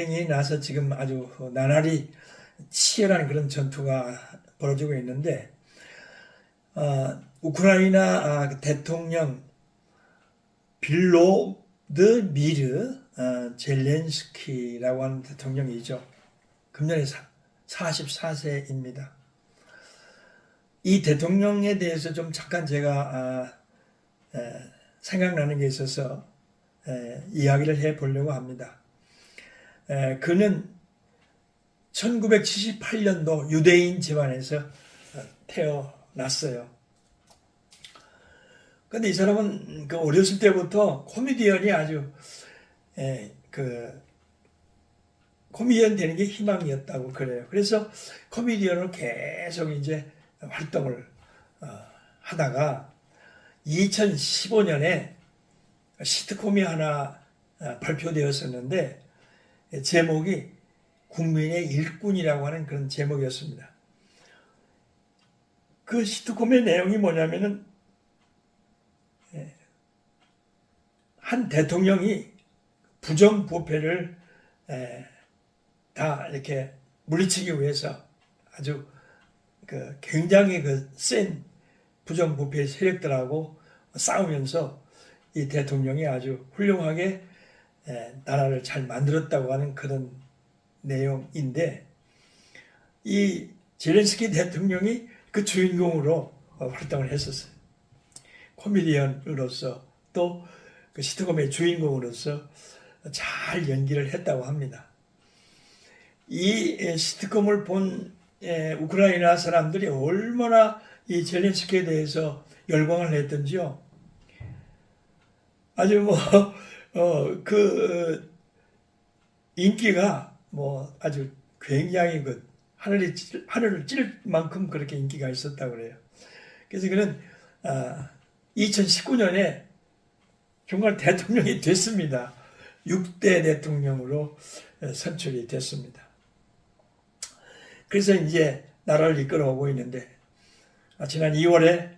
이 나서 지금 아주 나날이 치열한 그런 전투가 벌어지고 있는데 우크라이나 대통령 빌로드미르 젤렌스키라고 하는 대통령이죠. 금년에 44세입니다. 이 대통령에 대해서 좀 잠깐 제가 생각나는 게 있어서 이야기를 해보려고 합니다. 그는 1978년도 유대인 집안에서 태어났어요. 근데 이 사람은 그 어렸을 때부터 코미디언이 아주 코미디언 되는 게 희망이었다고 그래요. 그래서 코미디언으로 계속 이제 활동을 하다가 2015년에 시트콤이 하나 발표되었었는데 제목이 국민의 일꾼이라고 하는 그런 제목이었습니다. 그 시트콤의 내용이 뭐냐면은 한 대통령이 부정부패를 다 이렇게 물리치기 위해서 아주 굉장히 센 부정부패 세력들하고 싸우면서 이 대통령이 아주 훌륭하게 나라를 잘 만들었다고 하는 그런 내용인데 이 젤렌스키 대통령이 그 주인공으로 활동을 했었어요. 코미디언으로서 또 그 시트콤의 주인공으로서 잘 연기를 했다고 합니다. 이 시트콤을 본 우크라이나 사람들이 얼마나 이 젤렌스키에 대해서 열광을 했던지요. 아주 인기가 아주 굉장히 하늘을 찌를 만큼 그렇게 인기가 있었다고 그래요. 그래서 그는 2019년에 정말 대통령이 됐습니다. 6대 대통령으로 선출이 됐습니다. 그래서 이제 나라를 이끌어오고 있는데 지난 2월에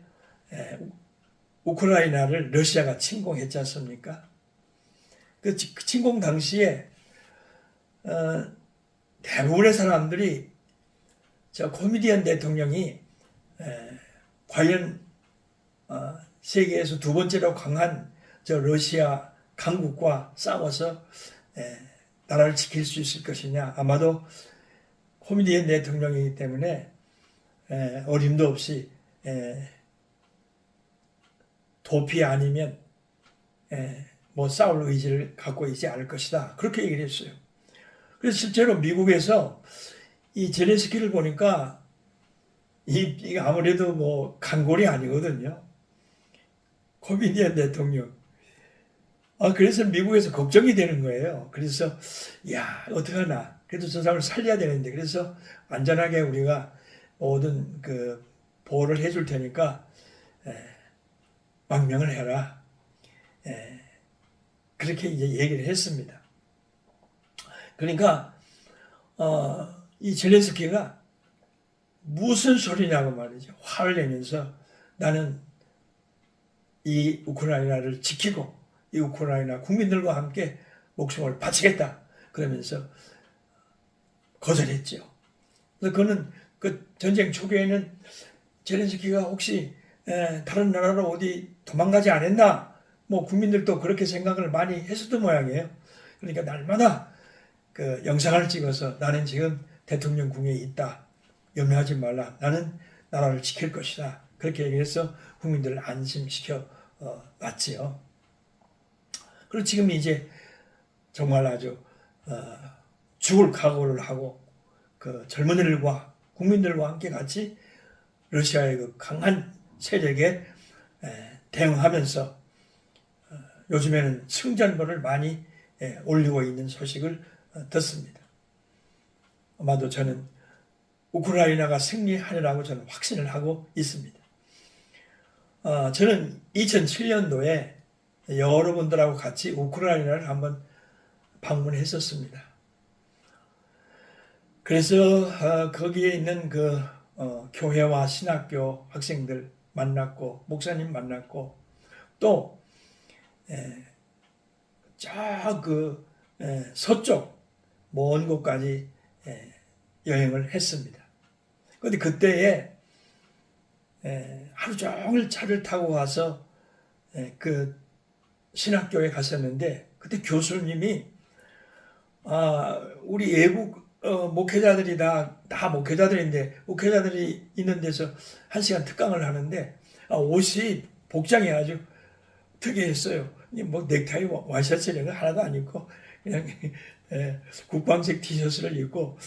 우크라이나를 러시아가 침공했지 않습니까? 그 침공 당시에 대부분의 사람들이 저 코미디언 대통령이 과연 세계에서 두 번째로 강한 저 러시아 강국과 싸워서 나라를 지킬 수 있을 것이냐. 아마도 코미디언 대통령이기 때문에 어림도 없이 도피 아니면 싸울 의지를 갖고 있지 않을 것이다. 그렇게 얘기를 했어요. 그래서 실제로 미국에서 이 젤렌스키를 보니까 이게 아무래도 간골이 아니거든요. 코미디언 대통령. 그래서 미국에서 걱정이 되는 거예요. 그래서 어떡하나. 그래도 저 사람을 살려야 되는데 그래서 안전하게 우리가 모든 보호를 해줄 테니까 망명을 해라. 그렇게 이제 얘기를 했습니다. 그러니까 이 젤렌스키가 무슨 소리냐고 말이죠. 화를 내면서 나는 이 우크라이나를 지키고 이 우크라이나 국민들과 함께 목숨을 바치겠다. 그러면서 거절했죠. 그래서 그는 그 전쟁 초기에는 젤렌스키가 혹시 다른 나라로 어디 도망가지 않았나? 국민들도 그렇게 생각을 많이 했었던 모양이에요. 그러니까 날마다 영상을 찍어서 나는 지금 대통령 궁에 있다. 염려하지 말라. 나는 나라를 지킬 것이다. 그렇게 얘기해서 국민들을 안심시켜 놨지요. 그리고 지금 이제 정말 아주 죽을 각오를 하고 젊은이들과 국민들과 함께 같이 러시아의 강한 세력에 대응하면서 요즘에는 승전보를 많이 올리고 있는 소식을 듣습니다. 아마도 저는 우크라이나가 승리하리라고 저는 확신을 하고 있습니다. 저는 2007년도에 여러분들하고 같이 우크라이나를 한번 방문했었습니다. 그래서 거기에 있는 교회와 신학교 학생들 만났고 목사님 만났고 또 서쪽 먼 곳까지 여행을 했습니다. 그런데 그때에 하루 종일 차를 타고 가서 그 신학교에 갔었는데 그때 교수님이 우리 외국 목회자들이 다 목회자들인데 목회자들이 있는 데서 1시간 특강을 하는데 옷이 복장이 아주 특이했어요. 뭐 넥타이 와이셔츠 이런 거 하나도 안 입고 그냥 국방색 티셔츠를 입고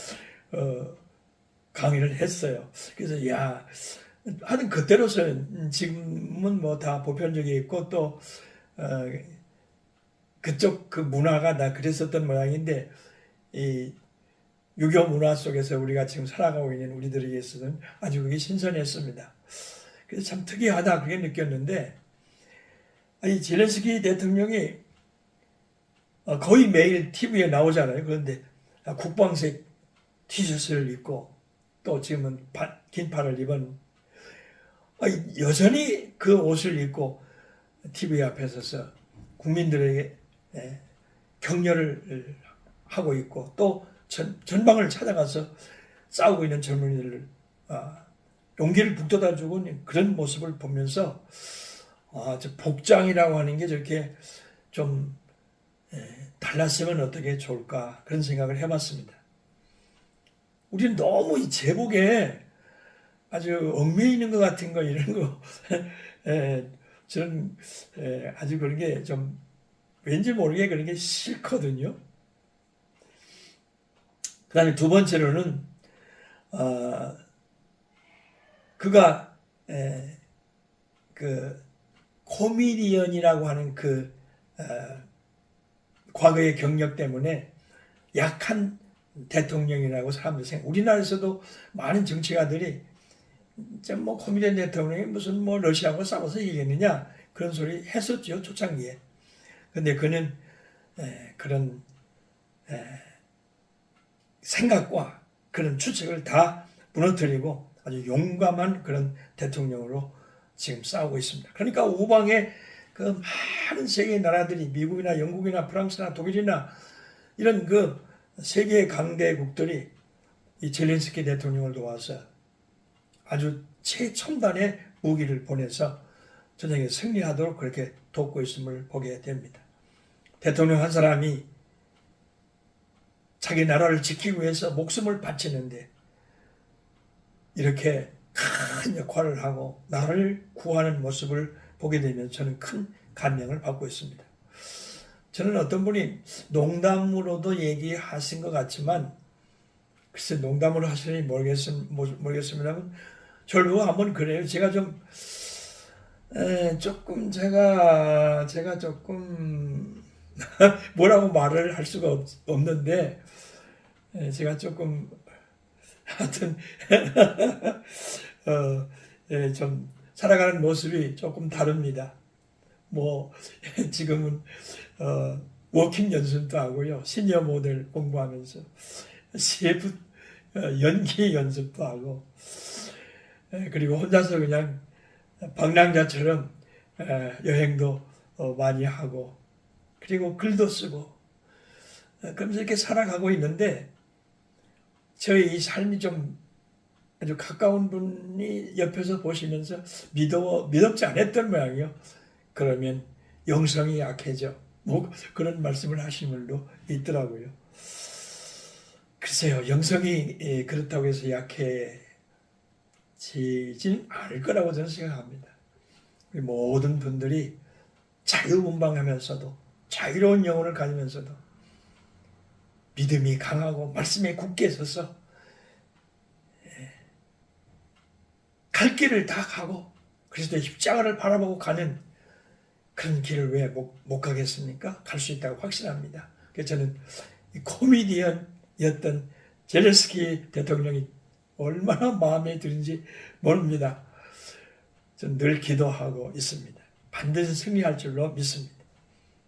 강의를 했어요. 그래서 하여튼 그때로서는 지금은 뭐 다 보편적이 있고 또 그쪽 그 문화가 다 그랬었던 모양인데 이 유교 문화 속에서 우리가 지금 살아가고 있는 우리들에게서는 아주 그게 신선했습니다. 그래서 참 특이하다 그게 느꼈는데 이 젤렌스키 대통령이 거의 매일 TV에 나오잖아요. 그런데 국방색 티셔츠를 입고 또 지금은 긴팔을 입은 여전히 그 옷을 입고 TV 앞에 서서 국민들에게 격려를 하고 있고 또 전방을 찾아가서 싸우고 있는 젊은이들을 용기를 북돋아주고 그런 모습을 보면서 저 복장이라고 하는 게 저렇게 좀 달랐으면 어떻게 좋을까 그런 생각을 해봤습니다. 우리는 너무 이 제복에 아주 얽매이는 있는 것 같은 거 이런 거 저는 아주 그런 게 좀 왠지 모르게 그런 게 싫거든요. 그 다음에 두 번째로는 그가 그 코미디언이라고 하는 그 과거의 경력 때문에 약한 대통령이라고 사람들이 생각. 우리나라에서도 많은 정치가들이 뭐 코미디언 대통령이 무슨 뭐 러시아하고 싸워서 이기겠느냐 그런 소리 했었죠 초창기에. 근데 그는 그런 생각과 그런 추측을 다 무너뜨리고 아주 용감한 그런 대통령으로 지금 싸우고 있습니다. 그러니까 우방의 그 많은 세계 나라들이 미국이나 영국이나 프랑스나 독일이나 이런 그 세계의 강대국들이 이 젤렌스키 대통령을 도와서 아주 최첨단의 무기를 보내서 전쟁에 승리하도록 그렇게 돕고 있음을 보게 됩니다. 대통령 한 사람이 자기 나라를 지키기 위해서 목숨을 바치는데 이렇게 큰 역할을 하고 나를 구하는 모습을 보게 되면 저는 큰 감명을 받고 있습니다. 저는 어떤 분이 농담으로도 얘기하신 것 같지만 글쎄 농담으로 하시는지 모르겠습니다만 저를 보고 한번 그래요. 제가 좀 조금 제가 조금 뭐라고 말을 할 수가 없는데 제가 조금 하여튼 좀 살아가는 모습이 조금 다릅니다. 뭐 지금은 워킹 연습도 하고요. 시니어 모델 공부하면서 CF 연기 연습도 하고 그리고 혼자서 그냥 방랑자처럼 여행도 많이 하고 그리고 글도 쓰고 그러면서 이렇게 살아가고 있는데 저희 이 삶이 좀 아주 가까운 분이 옆에서 보시면서 믿음지 않았던 모양이요. 그러면 영성이 약해져. 뭐 그런 말씀을 하신 분도 있더라고요. 글쎄요. 영성이 그렇다고 해서 약해지진 않을 거라고 저는 생각합니다. 모든 분들이 자유분방하면서도 자유로운 영혼을 가지면서도 믿음이 강하고 말씀에 굳게 서서 갈 길을 다 가고 그리스도의 십자가를 바라보고 가는 그런 길을 왜 못 가겠습니까? 갈 수 있다고 확신합니다. 그래서 저는 코미디언이었던 젤렌스키 대통령이 얼마나 마음에 드는지 모릅니다. 저는 늘 기도하고 있습니다. 반드시 승리할 줄로 믿습니다.